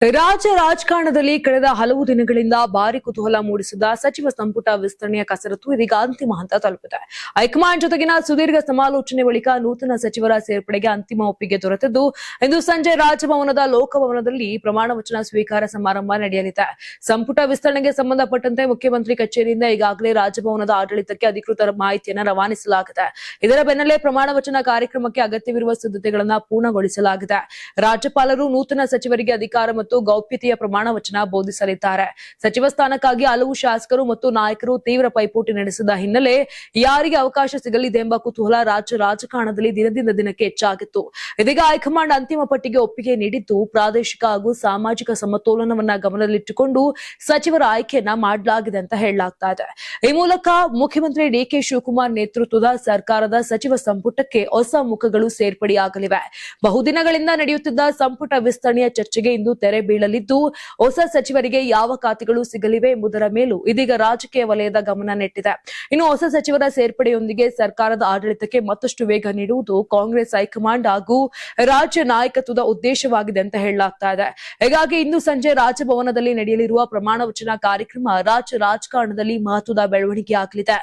ರಾಜಕಾರಣದಲ್ಲಿ ಕಳೆದ ಹಲವು ದಿನಗಳಿಂದ ಭಾರಿ ಕುತೂಹಲ ಮೂಡಿಸಿದ ಸಚಿವ ಸಂಪುಟ ವಿಸ್ತರಣೆಯ ಕಸರತ್ತು ಇದೀಗ ಅಂತಿಮ ಹಂತ ತಲುಪಿದೆ. ಹೈಕಮಾಂಡ್ ಜೊತೆಗಿನ ಸುದೀರ್ಘ ಸಮಾಲೋಚನೆ ಬಳಿಕ ನೂತನ ಸಚಿವರ ಸೇರ್ಪಡೆಗೆ ಅಂತಿಮ ಒಪ್ಪಿಗೆ ದೊರೆತಿದ್ದು, ಇಂದು ಸಂಜೆ ರಾಜಭವನದ ಲೋಕಭವನದಲ್ಲಿ ಪ್ರಮಾಣ ವಚನ ಸ್ವೀಕಾರ ಸಮಾರಂಭ ನಡೆಯಲಿದೆ. ಸಂಪುಟ ವಿಸ್ತರಣೆಗೆ ಸಂಬಂಧಪಟ್ಟಂತೆ ಮುಖ್ಯಮಂತ್ರಿ ಕಚೇರಿಯಿಂದ ಈಗಾಗಲೇ ರಾಜಭವನದ ಆಡಳಿತಕ್ಕೆ ಅಧಿಕೃತ ಮಾಹಿತಿಯನ್ನು ರವಾನಿಸಲಾಗಿದೆ. ಇದರ ಬೆನ್ನಲ್ಲೇ ಪ್ರಮಾಣ ವಚನ ಕಾರ್ಯಕ್ರಮಕ್ಕೆ ಅಗತ್ಯವಿರುವ ಸಿದ್ಧತೆಗಳನ್ನು ಪೂರ್ಣಗೊಳಿಸಲಾಗಿದೆ. ರಾಜ್ಯಪಾಲರು ನೂತನ ಸಚಿವರಿಗೆ ಅಧಿಕಾರ ಮತ್ತು ಗೌಪ್ಯತೆಯ ಪ್ರಮಾಣ ವಚನ ಬೋಧಿಸಲಿದ್ದಾರೆ. ಸಚಿವ ಸ್ಥಾನಕ್ಕಾಗಿ ಹಲವು ಶಾಸಕರು ಮತ್ತು ನಾಯಕರು ತೀವ್ರ ಪೈಪೋಟಿ ನಡೆಸಿದ ಹಿನ್ನೆಲೆ ಯಾರಿಗೆ ಅವಕಾಶ ಸಿಗಲಿದೆ ಎಂಬ ಕುತೂಹಲ ರಾಜಕಾರಣದಲ್ಲಿ ದಿನದಿಂದ ದಿನಕ್ಕೆ ಹೆಚ್ಚಾಗಿತ್ತು. ಇದೀಗ ಹೈಕಮಾಂಡ್ ಅಂತಿಮ ಪಟ್ಟಿಗೆ ಒಪ್ಪಿಗೆ ನೀಡಿದ್ದು, ಪ್ರಾದೇಶಿಕ ಹಾಗೂ ಸಾಮಾಜಿಕ ಸಮತೋಲನವನ್ನ ಗಮನದಲ್ಲಿಟ್ಟುಕೊಂಡು ಸಚಿವರ ಆಯ್ಕೆಯನ್ನ ಮಾಡಲಾಗಿದೆ ಅಂತ ಹೇಳಲಾಗ್ತಾ ಇದೆ. ಈ ಮೂಲಕ ಮುಖ್ಯಮಂತ್ರಿ ಡಿಕೆ ಶಿವಕುಮಾರ್ ನೇತೃತ್ವದ ಸರ್ಕಾರದ ಸಚಿವ ಸಂಪುಟಕ್ಕೆ ಹೊಸ ಮುಖಗಳು ಸೇರ್ಪಡೆಯಾಗಲಿವೆ. ಬಹುದಿನಗಳಿಂದ ನಡೆಯುತ್ತಿದ್ದ ಸಂಪುಟ ವಿಸ್ತರಣೆಯ ಚರ್ಚೆಗೆ ಇಂದು ತೆರೆ ಬೀಳಲಿದ್ದು, ಹೊಸ ಸಚಿವರಿಗೆ ಯಾವ ಖಾತೆಗಳು ಸಿಗಲಿವೆ ಎಂಬುದರ ಮೇಲೂ ಇದೀಗ ರಾಜಕೀಯ ವಲಯದ ಗಮನ ನೆಟ್ಟಿದೆ. ಇನ್ನು ಹೊಸ ಸಚಿವರ ಸೇರ್ಪಡೆಯೊಂದಿಗೆ ಸರ್ಕಾರದ ಆಡಳಿತಕ್ಕೆ ಮತ್ತಷ್ಟು ವೇಗ ನೀಡುವುದು ಕಾಂಗ್ರೆಸ್ ಹೈಕಮಾಂಡ್ ಹಾಗೂ ರಾಜ್ಯ ನಾಯಕತ್ವದ ಉದ್ದೇಶವಾಗಿದೆ ಅಂತ ಹೇಳಲಾಗ್ತಾ ಇದೆ. ಹೀಗಾಗಿ ಇಂದು ಸಂಜೆ ರಾಜಭವನದಲ್ಲಿ ನಡೆಯಲಿರುವ ಪ್ರಮಾಣ ವಚನ ಕಾರ್ಯಕ್ರಮ ರಾಜ್ಯ ರಾಜಕಾರಣದಲ್ಲಿ ಮಹತ್ವದ ಬೆಳವಣಿಗೆಯಾಗಲಿದೆ.